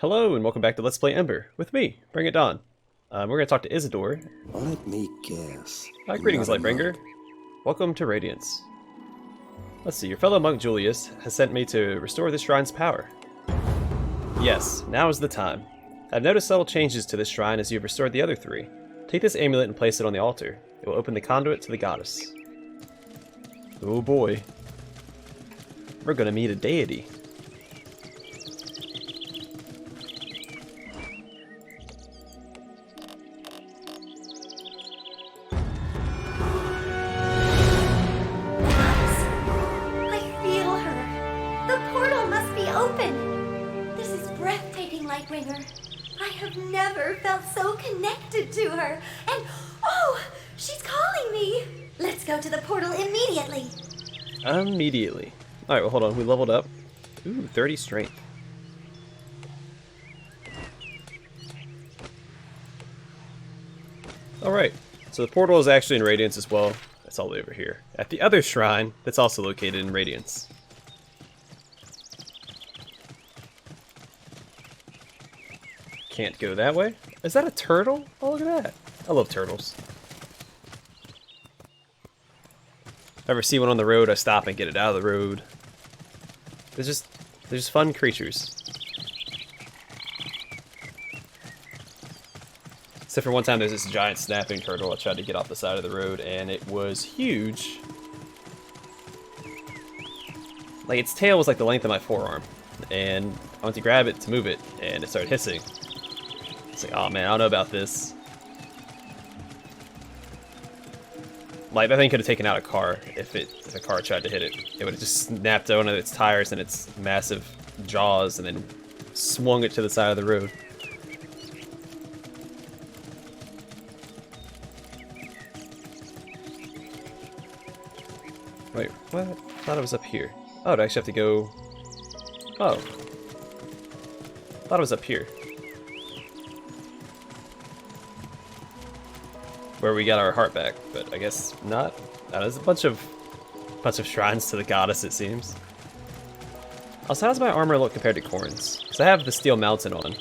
Hello and welcome back to Let's Play Ember with me, BringItDon. We're going to talk to Isidore. Let me guess. Greetings, Lightbringer. Welcome to Radiance. Let's see, your fellow monk Julius has sent me to restore this shrine's power. Yes, now is the time. I've noticed subtle changes to this shrine as you've restored the other three. Take this amulet and place it on the altar. It will open the conduit to the goddess. Oh boy. We're going to meet a deity. Lightbringer. I have never felt so connected to her. And, oh, she's calling me. Let's go to the portal immediately. Immediately. Alright, well, hold on. We leveled up. Ooh, 30 strength. Alright, so the portal is actually in Radiance as well. That's all the way over here. At the other shrine, that's also located in Radiance. Can't go that way? Is that a turtle? Oh, look at that. I love turtles. If I ever see one on the road, I stop and get it out of the road. They're just fun creatures. Except for one time there's this giant snapping turtle I tried to get off the side of the road and it was huge. Like its tail was like the length of my forearm. And I went to grab it to move it and it started hissing. It's like, oh man, I don't know about this. Like, that thing could have taken out a car if a car tried to hit it. It would have just snapped one of its tires and its massive jaws and then swung it to the side of the road. Wait, what? I thought it was up here. Oh, do I actually have to go... Oh. I thought it was up here. Where we got our heart back, but I guess not. There's a bunch of shrines to the goddess, it seems. Also, how does my armor look compared to Corrin's? Because I have the steel mountain on.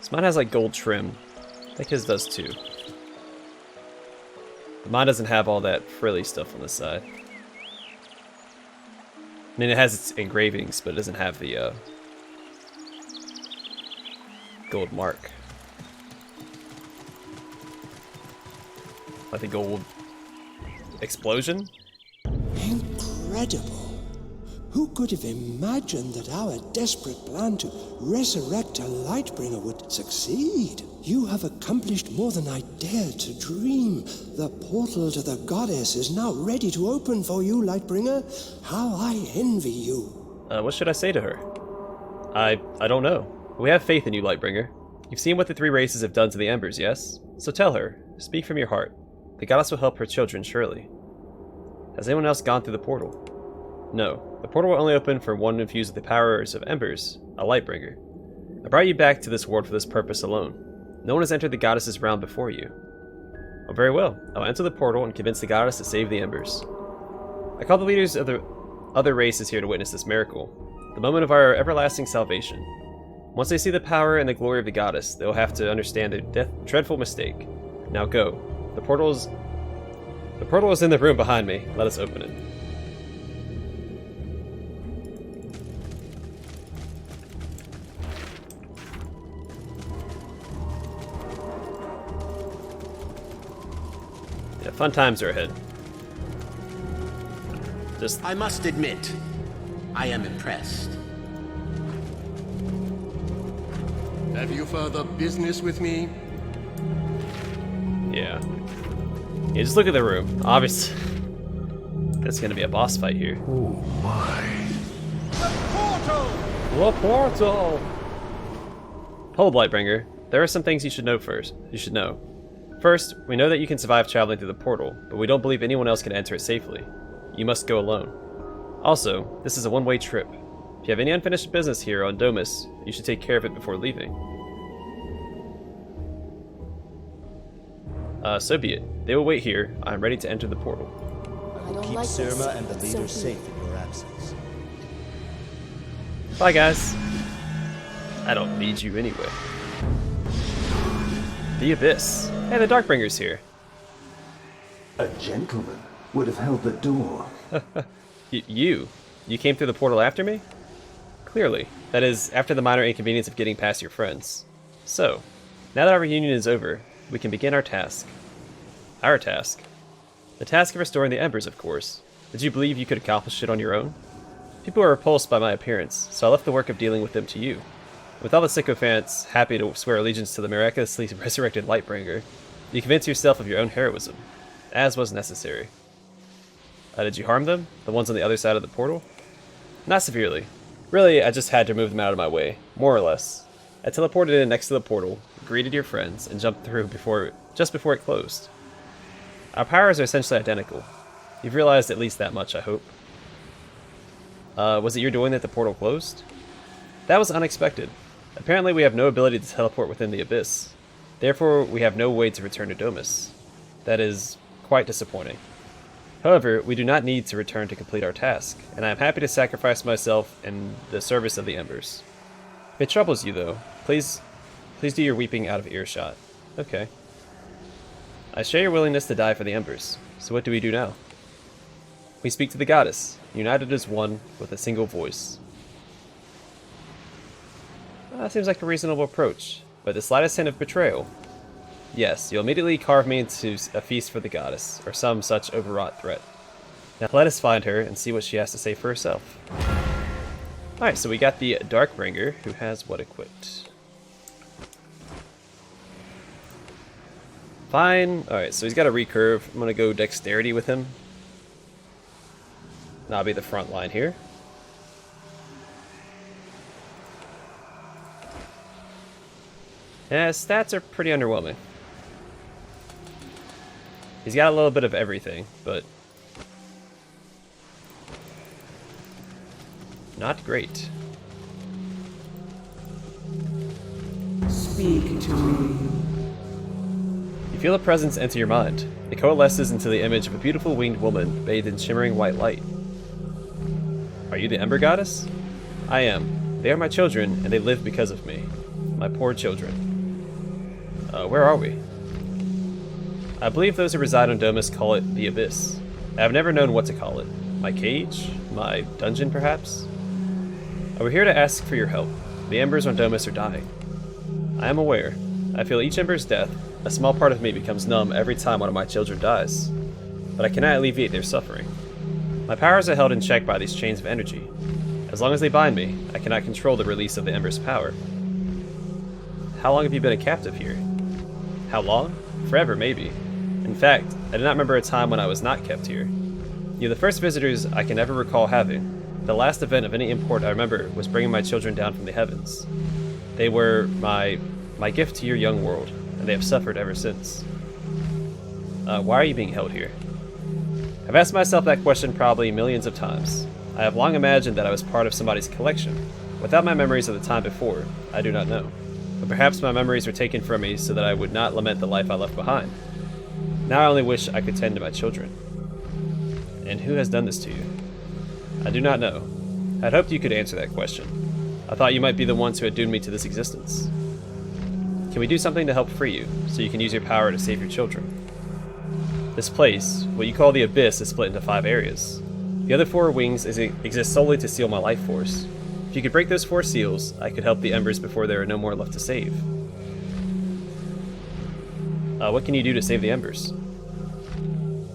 So mine has like gold trim. I think his does too. But mine doesn't have all that frilly stuff on the side. I mean, it has its engravings, but it doesn't have the gold mark. Like the gold explosion? Incredible. Who could have imagined that our desperate plan to resurrect a Lightbringer would succeed? You have accomplished more than I dared to dream. The portal to the goddess is now ready to open for you, Lightbringer. How I envy you. What should I say to her? I don't know. We have faith in you, Lightbringer. You've seen what the three races have done to the Embers, yes? So tell her. Speak from your heart. The goddess will help her children, surely. Has anyone else gone through the portal? No. The portal will only open for one infused with the powers of Embers, a Lightbringer. I brought you back to this world for this purpose alone. No one has entered the goddess's realm before you. Oh, very well. I'll enter the portal and convince the goddess to save the Embers. I call the leaders of the other races here to witness this miracle, the moment of our everlasting salvation. Once they see the power and the glory of the goddess, they will have to understand their dreadful mistake. Now go. The portal is in the room behind me. Let us open it. Yeah, fun times are ahead. I must admit, I am impressed. Have you further business with me? Yeah. Yeah, just look at the room. Obviously, there's gonna be a boss fight here. Oh my. The portal! Hold, Lightbringer. There are some things you should know first. First, we know that you can survive traveling through the portal, but we don't believe anyone else can enter it safely. You must go alone. Also, this is a one-way trip. If you have any unfinished business here on Domus, you should take care of it before leaving. So be it. They will wait here. I am ready to enter the portal. I don't Keep like Surma this. and the leaders safe in your absence. Bye, guys. I don't need you anyway. The Abyss. Hey, the Darkbringers here. A gentleman would have held the door. You came through the portal after me? Clearly. That is, after the minor inconvenience of getting past your friends. So, now that our reunion is over, we can begin our task. Our task? The task of restoring the Embers, of course. Did you believe you could accomplish it on your own? People were repulsed by my appearance, so I left the work of dealing with them to you. With all the sycophants happy to swear allegiance to the miraculously resurrected Lightbringer, you convinced yourself of your own heroism, as was necessary. Did you harm them? The ones on the other side of the portal? Not severely. Really, I just had to move them out of my way, more or less. I teleported in next to the portal, greeted your friends, and jumped through just before it closed. Our powers are essentially identical. You've realized at least that much, I hope. Was it your doing that the portal closed? That was unexpected. Apparently we have no ability to teleport within the Abyss. Therefore, we have no way to return to Domus. That is quite disappointing. However, we do not need to return to complete our task, and I am happy to sacrifice myself in the service of the Embers. If it troubles you, though, please do your weeping out of earshot. Okay. I share your willingness to die for the Embers, so what do we do now? We speak to the goddess, united as one with a single voice. Seems like a reasonable approach, but the slightest hint of betrayal. Yes, you'll immediately carve me into a feast for the goddess, or some such overwrought threat. Now let us find her and see what she has to say for herself. Alright, so we got the Darkbringer, who has what equipped? Fine. Alright, so he's got a recurve. I'm gonna go dexterity with him. That'll be the front line here. Yeah, his stats are pretty underwhelming. He's got a little bit of everything, but not great. Speak to me. You feel a presence enter your mind. It coalesces into the image of a beautiful winged woman bathed in shimmering white light. Are you the Ember Goddess? I am. They are my children, and they live because of me. My poor children. Where are we? I believe those who reside on Domus call it the Abyss. I have never known what to call it. My cage? My dungeon, perhaps? We're here to ask for your help. The Embers on Domus are dying. I am aware. I feel each Ember's death. A small part of me becomes numb every time one of my children dies. But I cannot alleviate their suffering. My powers are held in check by these chains of energy. As long as they bind me, I cannot control the release of the Ember's power. How long have you been a captive here? How long? Forever, maybe. In fact, I do not remember a time when I was not kept here. You're the first visitors I can ever recall having. The last event of any import I remember was bringing my children down from the heavens. They were my gift to your young world, and they have suffered ever since. Why are you being held here? I've asked myself that question probably millions of times. I have long imagined that I was part of somebody's collection. Without my memories of the time before, I do not know. But perhaps my memories were taken from me so that I would not lament the life I left behind. Now I only wish I could tend to my children. And who has done this to you? I do not know. I'd hoped you could answer that question. I thought you might be the ones who had doomed me to this existence. Can we do something to help free you, so you can use your power to save your children? This place, what you call the Abyss, is split into 5 areas. The other 4 wings exist solely to seal my life force. If you could break those 4 seals, I could help the Embers before there are no more left to save. What can you do to save the Embers?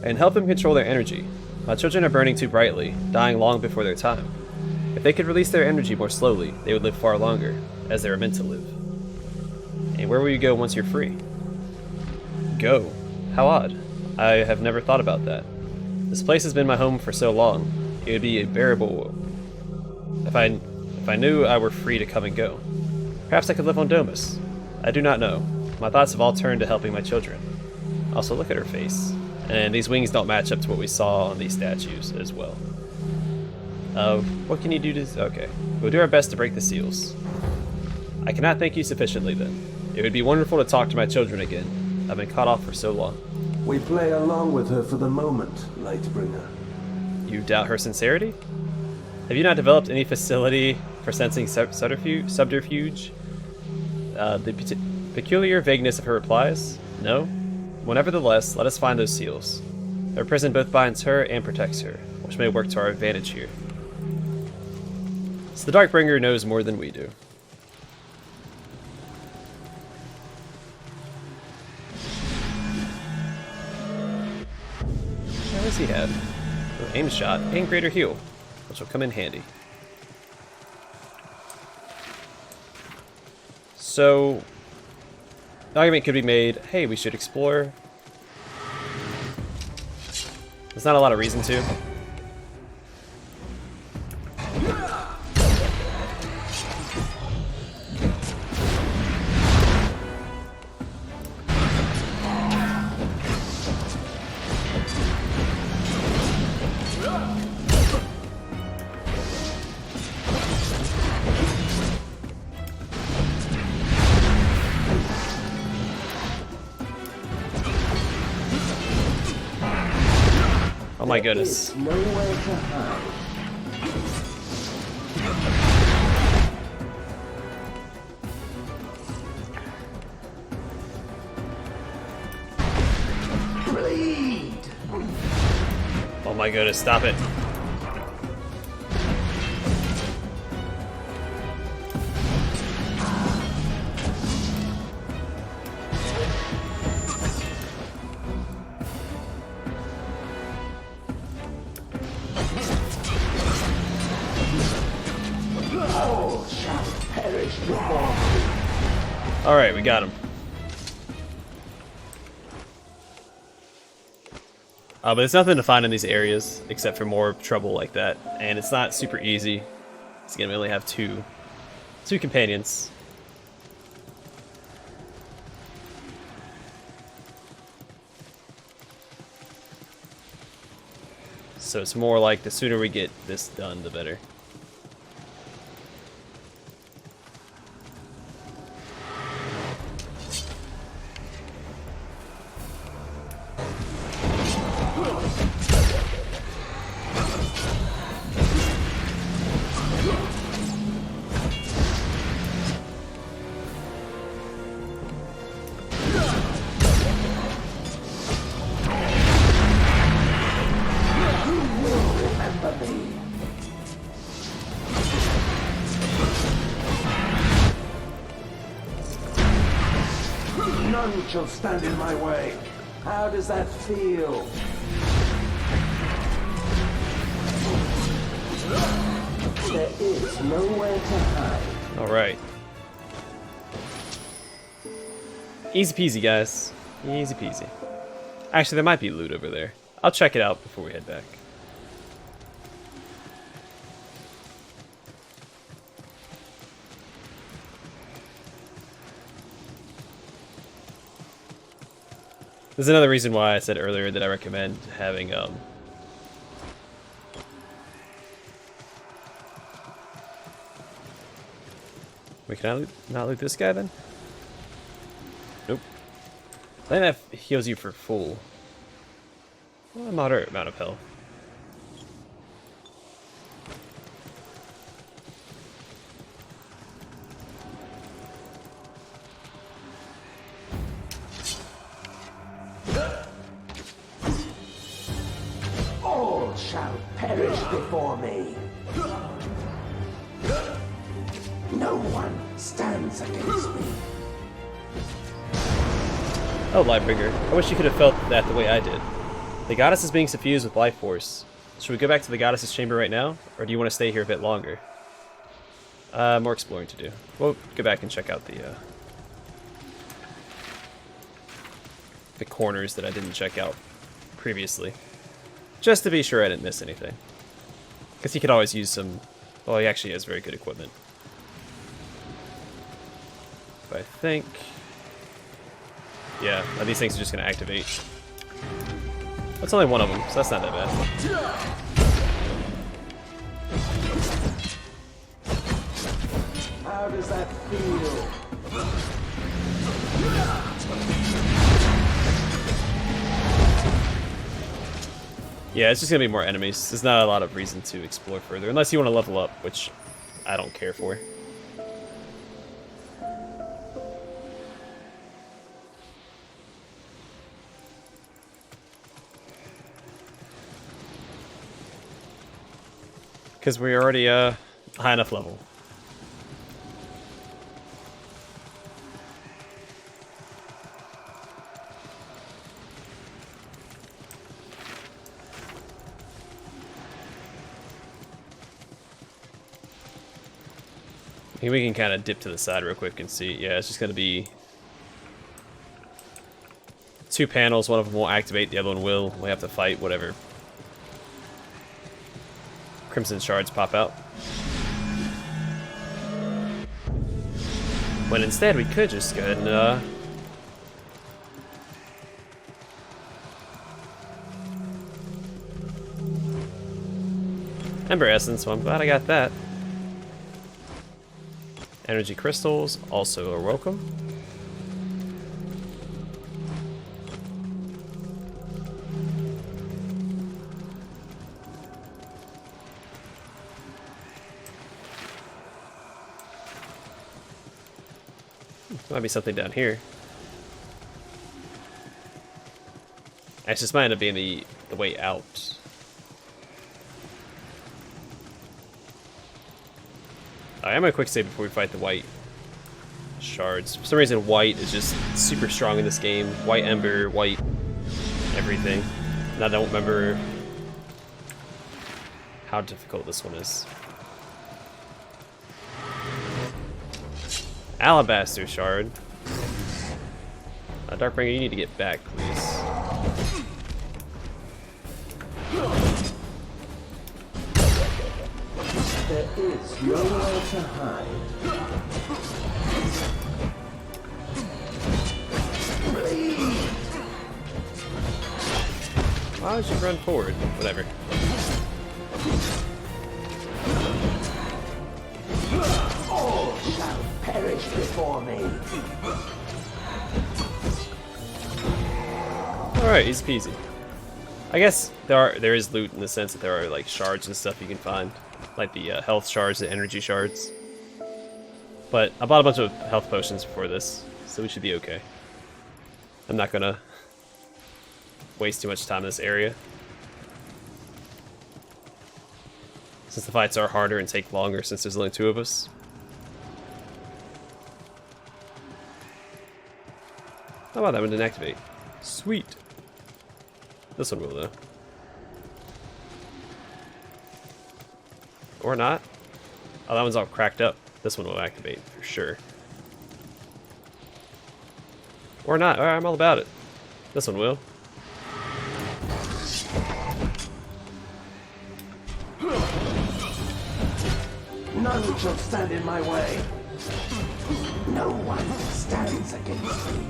And help them control their energy. My children are burning too brightly, dying long before their time. If they could release their energy more slowly, they would live far longer, as they were meant to live. And where will you go once you're free? Go? How odd. I have never thought about that. This place has been my home for so long, it would be unbearable if I knew I were free to come and go. Perhaps I could live on Domus. I do not know. My thoughts have all turned to helping my children. Also, look at her face. And these wings don't match up to what we saw on these statues as well. What can you do to... Okay. We'll do our best to break the seals. I cannot thank you sufficiently then. It would be wonderful to talk to my children again. I've been caught off for so long. We play along with her for the moment, Lightbringer. You doubt her sincerity? Have you not developed any facility for sensing subterfuge? The peculiar vagueness of her replies? No? Well, nevertheless, let us find those seals. Their prison both binds her and protects her, which may work to our advantage here. So the Darkbringer knows more than we do. What does he have? Oh, aim shot and greater heal, which will come in handy. So, the argument could be made, hey, we should explore. There's not a lot of reason to. Oh my goodness. There's nowhere to hide. Bleed! Oh my goodness, stop it. All shall perish before me. Alright, we got him. But there's nothing to find in these areas except for more trouble like that, and it's not super easy. So again, we only have two companions. So it's more like the sooner we get this done, the better. None shall stand in my way. How does that feel? There is nowhere to hide. Alright. Easy peasy, guys. Easy peasy. Actually, there might be loot over there. I'll check it out before we head back. There's another reason why I said earlier that I recommend having Wait, can I not loot this guy then? Nope. I think that heals you for full. Well, a moderate amount of health. All shall perish before me. No one stands against me. Oh, Lightbringer. I wish you could have felt that the way I did. The goddess is being suffused with life force. Should we go back to the goddess's chamber right now? Or do you want to stay here a bit longer? More exploring to do. We'll go back and check out the corners that I didn't check out previously. Just to be sure I didn't miss anything. Because he could always use some... Well, he actually has very good equipment. But I think... Yeah, these things are just going to activate. That's only one of them, so that's not that bad. How does that feel? Yeah, it's just going to be more enemies. There's not a lot of reason to explore further, unless you want to level up, which I don't care for. Because we're already high enough level. I think we can kind of dip to the side real quick and see. Yeah, it's just going to be 2 panels. One of them won't activate, the other one will. We have to fight whatever crimson shards pop out. When instead we could just go ahead and Ember essence, well I'm glad I got that. Energy crystals also are welcome. Might be something down here. Actually, this might end up being the way out. I'm gonna quick save before we fight the white shards. For some reason, white is just super strong in this game. White Ember, white everything. And I don't remember how difficult this one is. Alabaster shard. Darkbringer, you need to get back, please. There is nowhere to hide. Why would you run forward? Whatever. All shall perish before me. Alright, easy peasy. I guess there is loot in the sense that there are like shards and stuff you can find. Like the health shards, the energy shards. But I bought a bunch of health potions before this, so we should be okay. I'm not gonna waste too much time in this area. Since the fights are harder and take longer since there's only 2 of us. How about that one didn't activate? Sweet. This one will though. Or not. Oh, that one's all cracked up. This one will activate for sure. Or not. Alright, I'm all about it. This one will. None shall stand in my way. No one stands against me.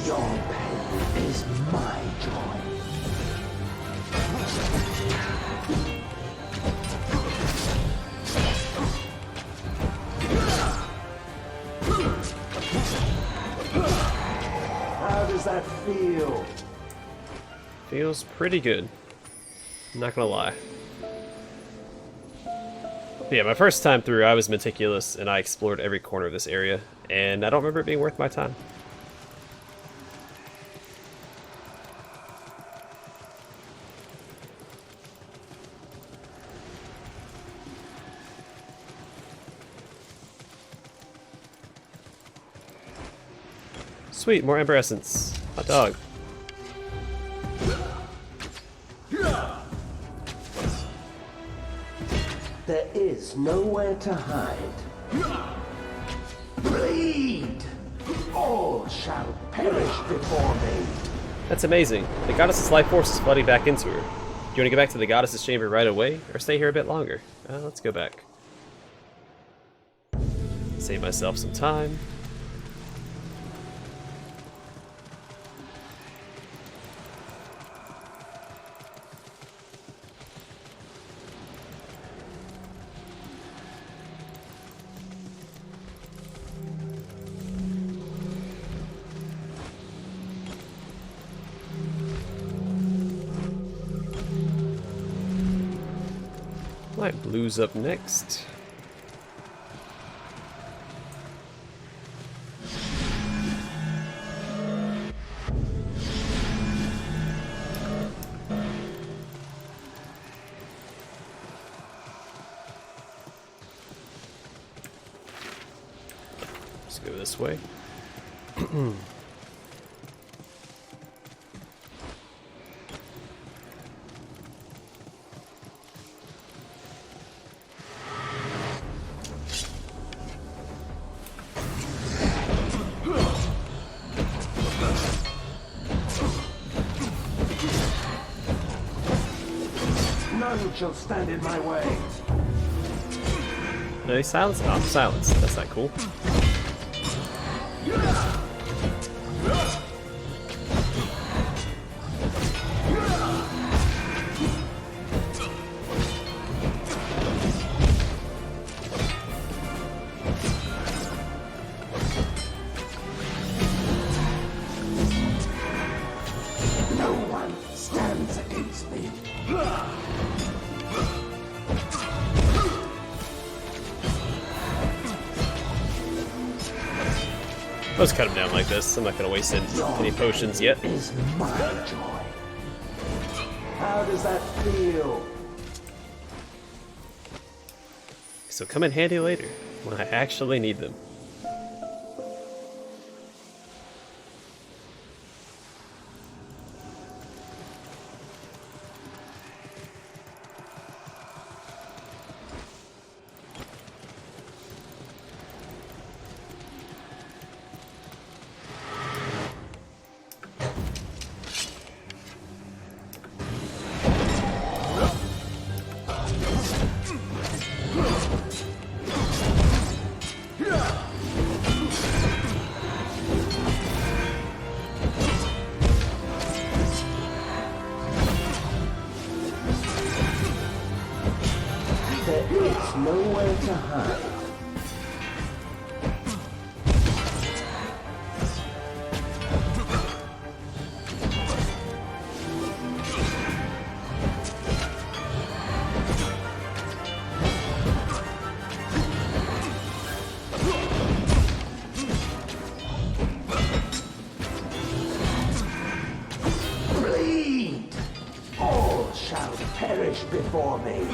Your pain is my joy. How does that feel? Feels pretty good. I'm not gonna lie. Yeah, my first time through, I was meticulous and I explored every corner of this area, and I don't remember it being worth my time. Sweet, more Ember Essence. Hot dog. There is nowhere to hide. Bleed! All shall perish before me. That's amazing. The goddess's life force is flooding back into her. Do you want to get back to the goddess's chamber right away, or stay here a bit longer? Let's go back. Save myself some time. Light blue's up next. Let's go this way. None shall stand in my way. No, he's silenced? Oh, I'm silenced. That's not cool. No one stands against me. Let's cut him down like this. I'm not going to waste any potions yet. Is my joy. How does that feel? So come in handy later, when I actually need them. There is nowhere to hide. Bleed! All shall perish before me.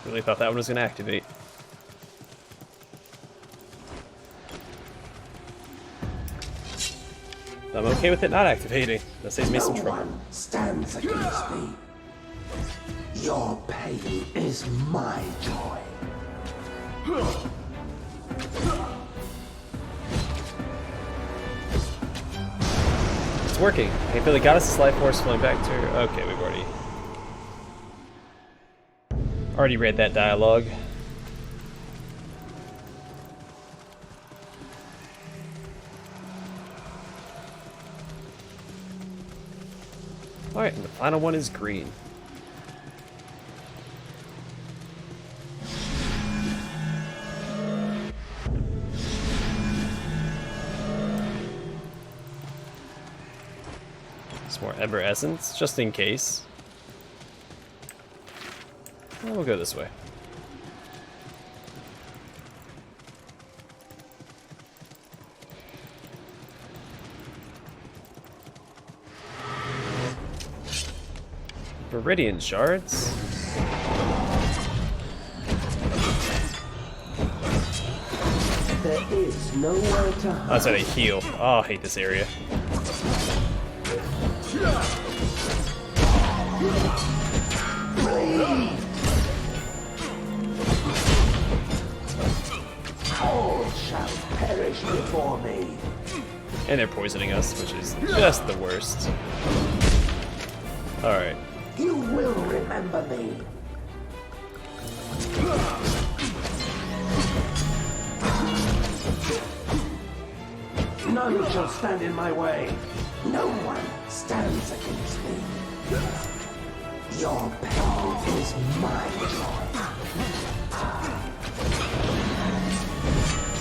Really thought that one was going to activate. I'm okay with it not activating. That saves me No some trouble. one stands against me. Your pain is my joy. It's working. I feel the goddess's life force flowing back to her. Okay, we've already read that dialogue. Alright, and the final one is green. Some more Ember essence, just in case. Well, we'll go this way. Viridian shards. There is nowhere to hide. Oh, that's how they heal. Oh, I hate this area. All shall perish before me. And they're poisoning us, which is just the worst. Alright. You will remember me. None shall stand in my way. No one stands against me. Your pain is my joy.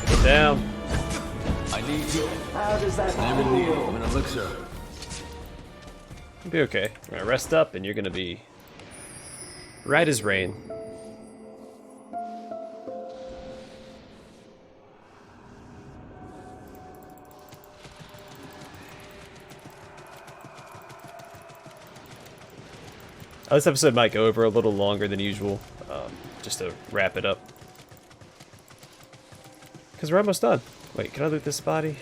Get down. I need How does that Never knew feel? when I look so. You'll be okay. We're gonna rest up, and you're gonna be right as rain. This episode might go over a little longer than usual, just to wrap it up. Because we're almost done. Wait, can I loot this body?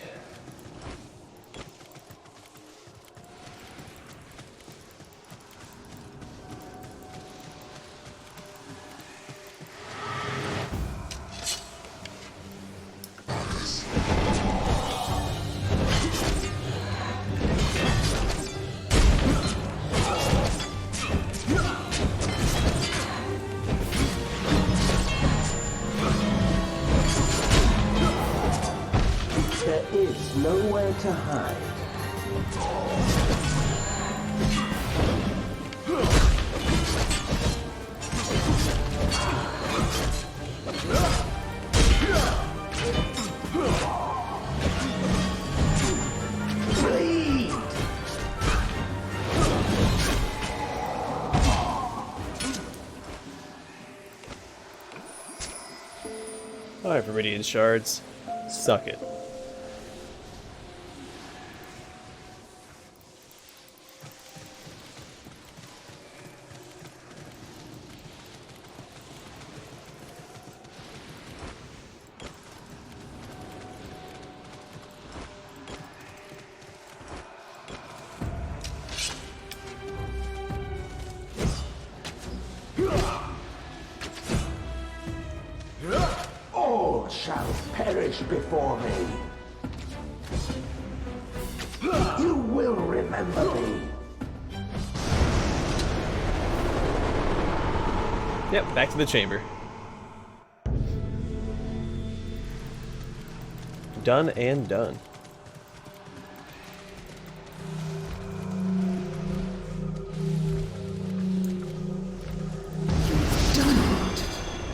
There is nowhere to hide. Bleed! Alright, Viridian shards. Suck it. All shall perish before me. You will remember me. Yep, back to the chamber. Done and done.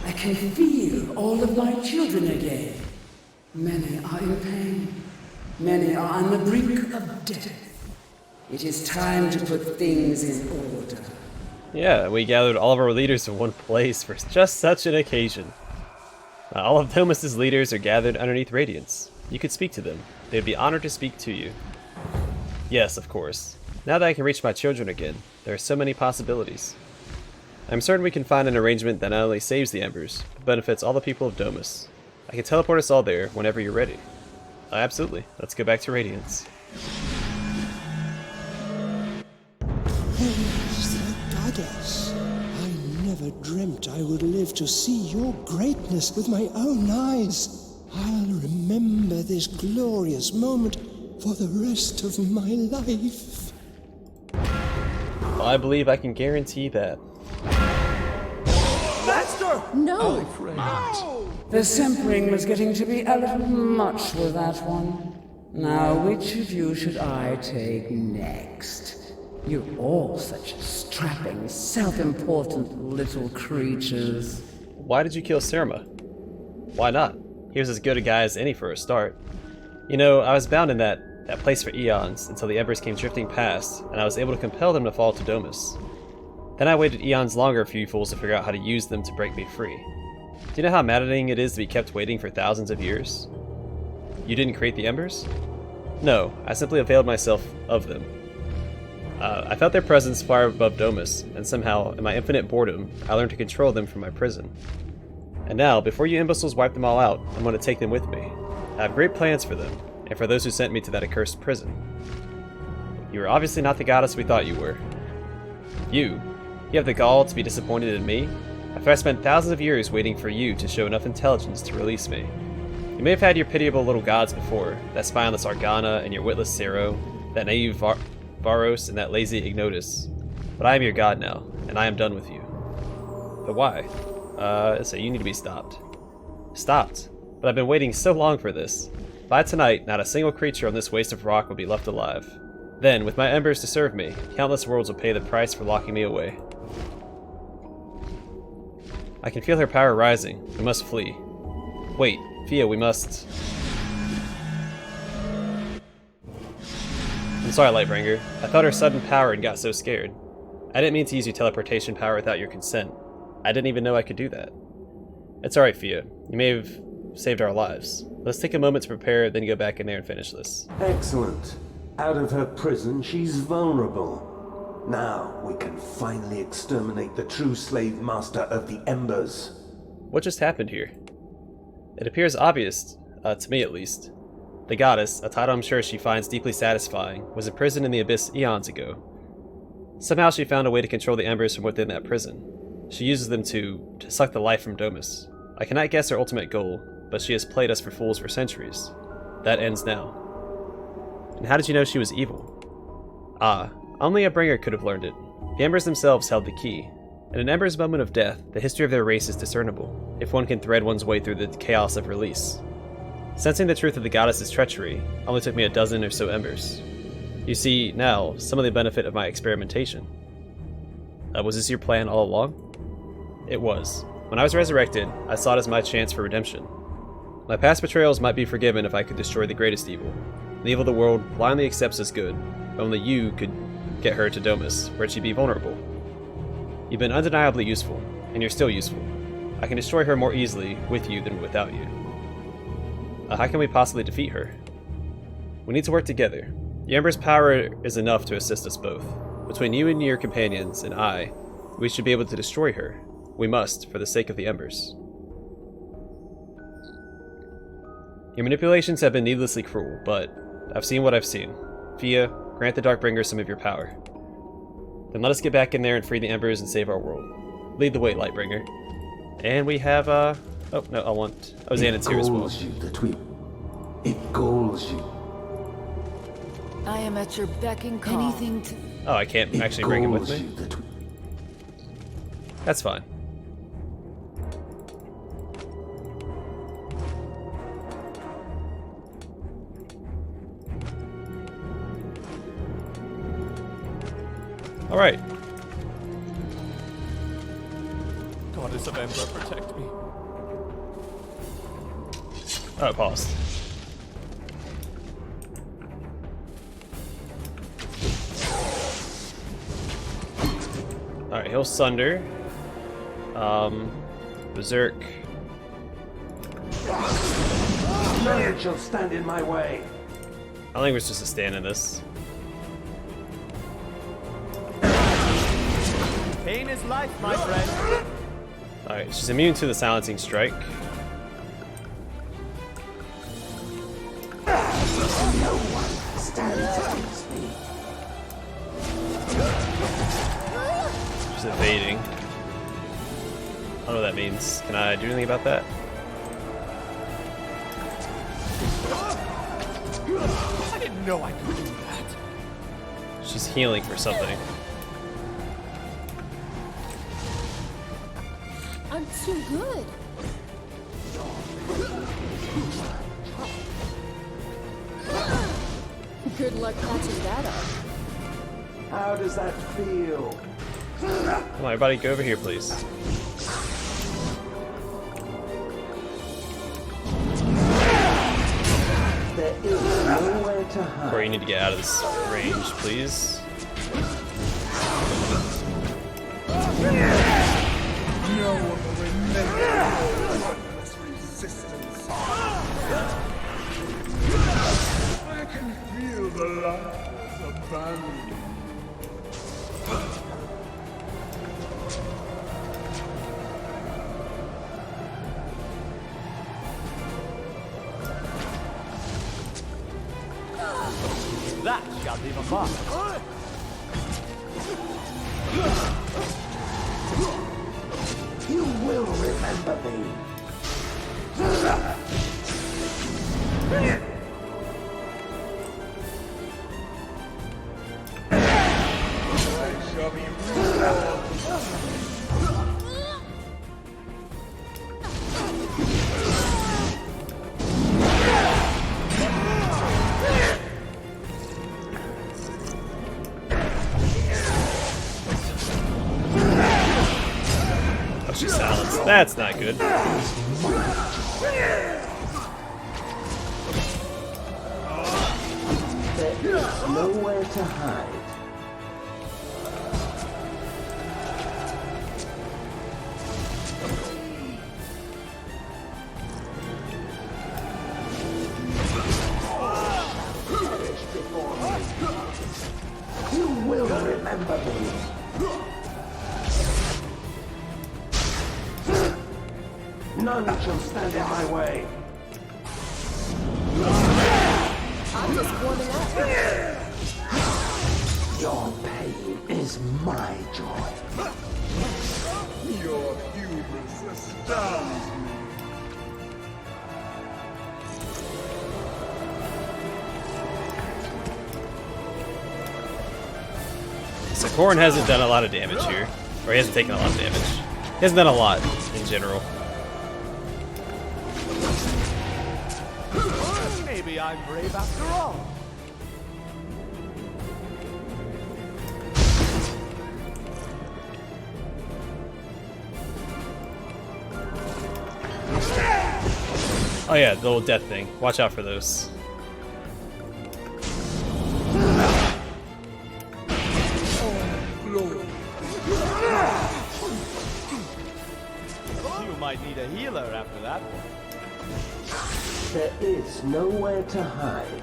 I can feel all of my children again. Many are in pain. Many are on the brink of death. It is time to put things in order. Yeah, we gathered all of our leaders in one place for just such an occasion. All of Domus's leaders are gathered underneath Radiance. You could speak to them. They'd be honored to speak to you. Yes, of course. Now that I can reach my children again, there are so many possibilities. I'm certain we can find an arrangement that not only saves the Embers, but benefits all the people of Domus. I can teleport us all there whenever you're ready. Absolutely. Let's go back to Radiance. Praise the goddess. I never dreamt I would live to see your greatness with my own eyes. I'll remember this glorious moment for the rest of my life. I believe I can guarantee that. No! The simpering was getting to be a little much with that one. Now, which of you should I take next? You're all such strapping, self-important little creatures. Why did you kill Serma? Why not? He was as good a guy as any for a start. You know, I was bound in that place for eons until the Embers came drifting past, and I was able to compel them to fall to Domus. Then I waited eons longer for you fools to figure out how to use them to break me free. Do you know how maddening it is to be kept waiting for thousands of years? You didn't create the Embers? No, I simply availed myself of them. I felt their presence far above Domus, and somehow, in my infinite boredom, I learned to control them from my prison. And now, before you imbeciles wipe them all out, I'm going to take them with me. I have great plans for them, and for those who sent me to that accursed prison. You are obviously not the goddess we thought you were. You have the gall to be disappointed in me? After I spent thousands of years waiting for you to show enough intelligence to release me. You may have had your pitiable little gods before, that spineless Argana and your witless Cero, that naive Varos and that lazy Ignotus. But I am your god now, and I am done with you. But why? So you need to be stopped. Stopped? But I've been waiting so long for this. By tonight, not a single creature on this waste of rock will be left alive. Then, with my embers to serve me, countless worlds will pay the price for locking me away. I can feel her power rising. We must flee. Wait, Fia, we must... I'm sorry, Lightbringer. I felt her sudden power and got so scared. I didn't mean to use your teleportation power without your consent. I didn't even know I could do that. It's alright, Fia. You may have saved our lives. Let's take a moment to prepare, then go back in there and finish this. Excellent. Out of her prison, she's vulnerable. Now we can finally exterminate the true slave master of the Embers. What just happened here? It appears obvious, to me at least. The goddess, a title I'm sure she finds deeply satisfying, was imprisoned in the abyss eons ago. Somehow she found a way to control the Embers from within that prison. She uses them to suck the life from Domus. I cannot guess her ultimate goal, but she has played us for fools for centuries. That ends now. And how did you know she was evil? Ah, only a bringer could have learned it. The Embers themselves held the key. In an Ember's moment of death, the history of their race is discernible, if one can thread one's way through the chaos of release. Sensing the truth of the goddess's treachery only took me a dozen or so Embers. You see, now, some of the benefit of my experimentation. Was this your plan all along? It was. When I was resurrected, I saw it as my chance for redemption. My past betrayals might be forgiven if I could destroy the greatest evil. The evil the world blindly accepts as good. Only you could get her to Domus, where she'd be vulnerable. You've been undeniably useful, and you're still useful. I can destroy her more easily with you than without you. How can we possibly defeat her? We need to work together. The Ember's power is enough to assist us both. Between you and your companions, and I, we should be able to destroy her. We must, for the sake of the Embers. Your manipulations have been needlessly cruel, but I've seen what I've seen. Fia, grant the Darkbringers some of your power. Then let us get back in there and free the Embers and save our world. Lead the way, Lightbringer. And we have, oh, no, I want... Oh, Xanad's here as well. It galls you. I am at your beck and call. Anything to... Oh, I can't actually bring him with me? That's fine. Alright. Goddess of Ember, protect me. Oh, it paused. Alright, he'll Sunder. Berserk. None shall stand in my way. I think we're supposed to stand in this. Pain is life, my friend. Alright, she's immune to the silencing strike. No one stands against me. She's evading. I don't know what that means. Can I do anything about that? I didn't know I could do that. She's healing for something. I'm too good. Good luck patching that up. How does that feel? Come on, everybody, go over here, please. There is nowhere to hide. Or you need to get out of this range, please. No one will remember this resistance. I can feel the light abandoned. That shall leave a mark. You will remember me. I shall be ruled. Oh, she's silenced. That's not good. There is nowhere to hide. You will remember me. None shall stand in my way. I'm just warming up. Your pain is my joy. Your hubris astounds me. So Corrin hasn't done a lot of damage here. Or he hasn't taken a lot of damage. He hasn't done a lot in general. Maybe I'm brave after all. Oh yeah, the little death thing. Watch out for those. You might need a healer after that one. There is nowhere to hide.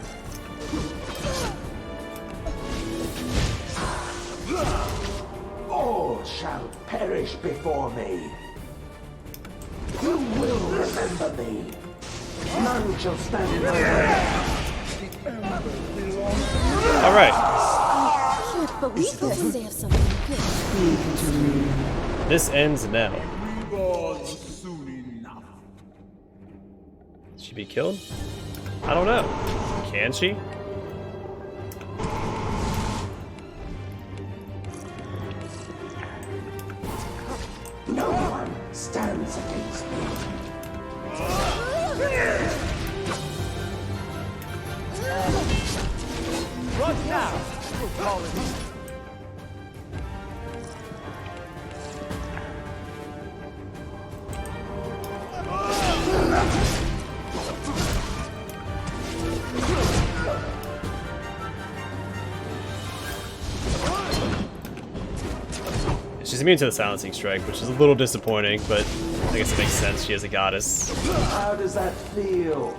All shall perish before me. You will remember me. None shall stand in my way. Alright. Can't believe this. They have something good. This ends now. Reborn soon enough. She be killed? I don't know. Can she? No one stands against me. Run now! We'll call it. She's immune to the silencing strike, which is a little disappointing, but I guess it makes sense. She is a goddess. How does that feel?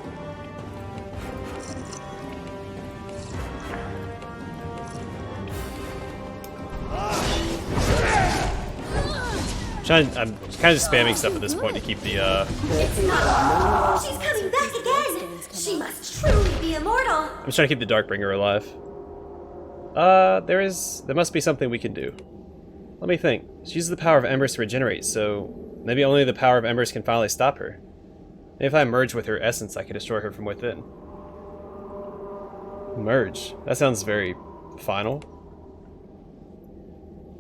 I'm kind of just spamming stuff at this point to keep the It's not. She's coming back again. She must truly be immortal. I'm just trying to keep the Darkbringer alive. There must be something we can do. Let me think. She uses the power of Embers to regenerate, so maybe only the power of Embers can finally stop her. Maybe if I merge with her essence, I could destroy her from within. Merge. That sounds very final.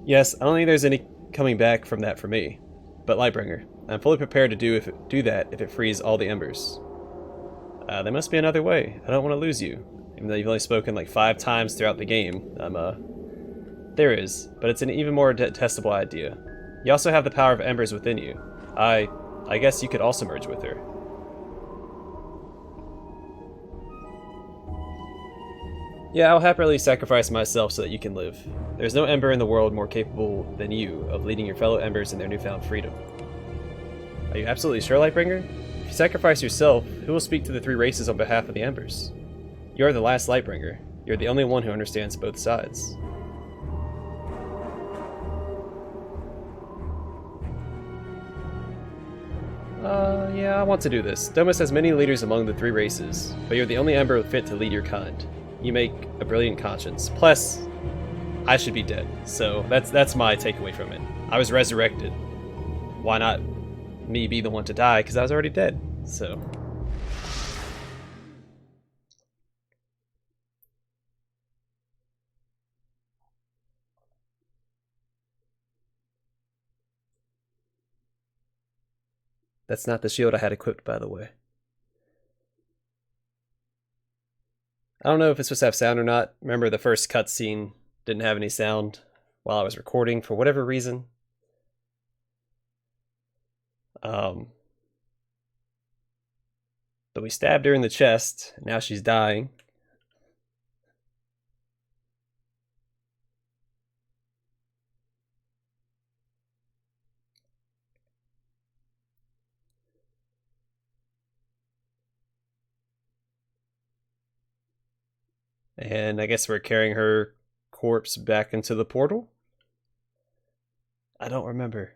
Yes, I don't think there's any coming back from that for me. But Lightbringer, I'm fully prepared to do that if it frees all the Embers. There must be another way. I don't want to lose you. Even though you've only spoken like 5 times throughout the game, there is, but it's an even more detestable idea. You also have the power of Embers within you. I guess you could also merge with her. Yeah, I'll happily sacrifice myself so that you can live. There's no Ember in the world more capable than you of leading your fellow Embers in their newfound freedom. Are you absolutely sure, Lightbringer? If you sacrifice yourself, who will speak to the 3 races on behalf of the Embers? You are the last Lightbringer. You're the only one who understands both sides. Yeah, I want to do this. Domus has many leaders among the 3 races, but you're the only Ember fit to lead your kind. You make a brilliant conscience. Plus, I should be dead. So that's my takeaway from it. I was resurrected. Why not me be the one to die? Because I was already dead. So. That's not the shield I had equipped, by the way. I don't know if it's supposed to have sound or not. Remember, the first cutscene didn't have any sound while I was recording for whatever reason. But we stabbed her in the chest, and now she's dying. And I guess we're carrying her corpse back into the portal? I don't remember.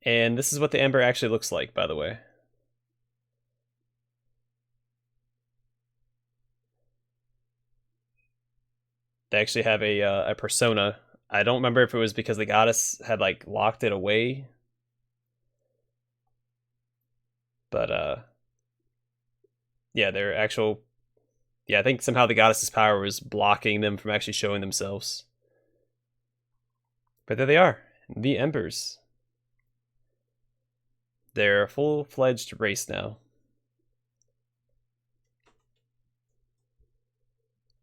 And this is what the Ember actually looks like, by the way. They actually have a persona. I don't remember if it was because the goddess had like locked it away. But yeah, their actual, yeah, I think somehow the goddess's power was blocking them from actually showing themselves. But there they are, the Embers. They're a full-fledged race now.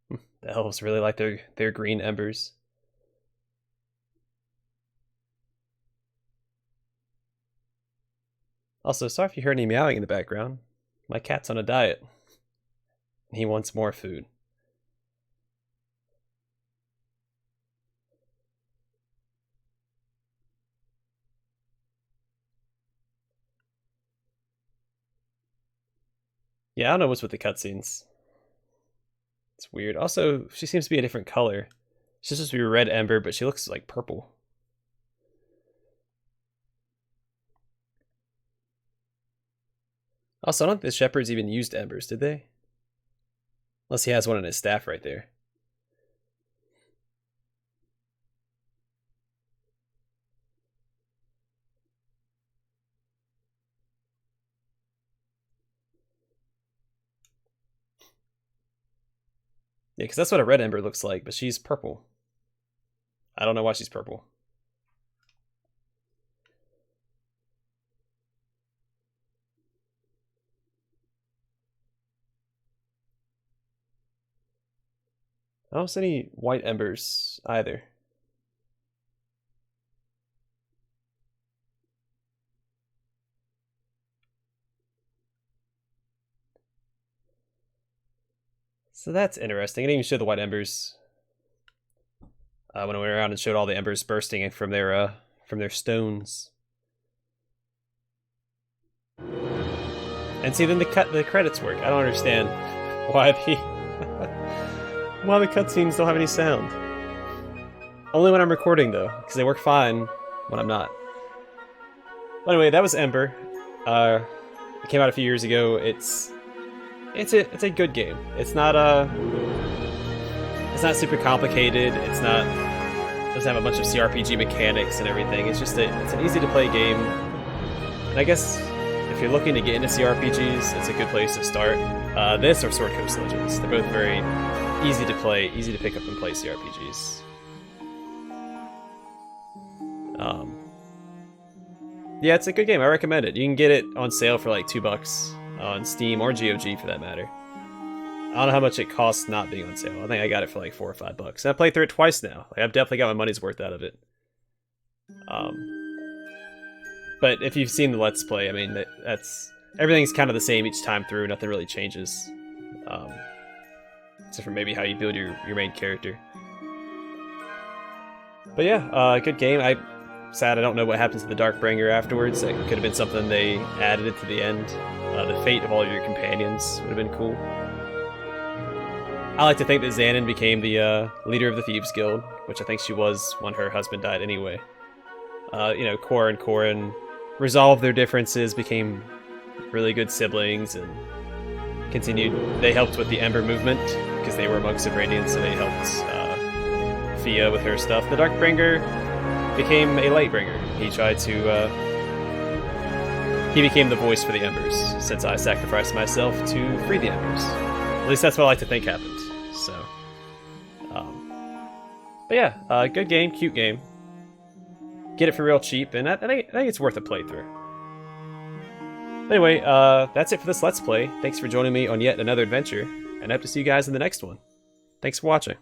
The elves really like their green embers. Also, sorry if you heard any meowing in the background. My cat's on a diet. He wants more food. Yeah, I don't know what's with the cutscenes. It's weird. Also, she seems to be a different color. She's supposed to be a red ember, but she looks like purple. Also, I don't think the shepherds even used embers, did they? Unless he has one in his staff right there. Yeah, because that's what a red ember looks like, but she's purple. I don't know why she's purple. I don't see any white embers either. So that's interesting. I didn't even show the white embers when I went around and showed all the embers bursting from their stones. And see, then the credits work. I don't understand why the cutscenes don't have any sound. Only when I'm recording though, because they work fine when I'm not. But anyway, that was Ember. It came out a few years ago. It's a good game. It's not super complicated. It doesn't have a bunch of CRPG mechanics and everything. It's an easy to play game. And I guess if you're looking to get into CRPGs, it's a good place to start. This or Sword Coast Legends. They're both very easy to play, easy to pick up and play CRPGs. Yeah, it's a good game. I recommend it. You can get it on sale for like $2 on Steam or GOG for that matter. I don't know how much it costs not being on sale. I think I got it for like $4 or $5. And I played through it twice now. Like, I've definitely got my money's worth out of it. But if you've seen the Let's Play, I mean, that's everything's kind of the same each time through. Nothing really changes, except for maybe how you build your main character. But yeah, good game. I'm sad I don't know what happens to the Darkbringer afterwards. It could have been something they added it to the end. The fate of all your companions would have been cool. I like to think that Xanon became the leader of the Thieves Guild, which I think she was when her husband died anyway. You know, Cora and Corin resolved their differences, became really good siblings, and continued. They helped with the Ember movement, because they were monks of Radiance, so they helped Fia with her stuff. The Darkbringer became a Lightbringer. He tried to... he became the voice for the Embers, since I sacrificed myself to free the Embers. At least that's what I like to think happened. So, but yeah, good game, cute game. Get it for real cheap, and I think it's worth a playthrough. Anyway, that's it for this Let's Play. Thanks for joining me on yet another adventure, and I hope to see you guys in the next one. Thanks for watching.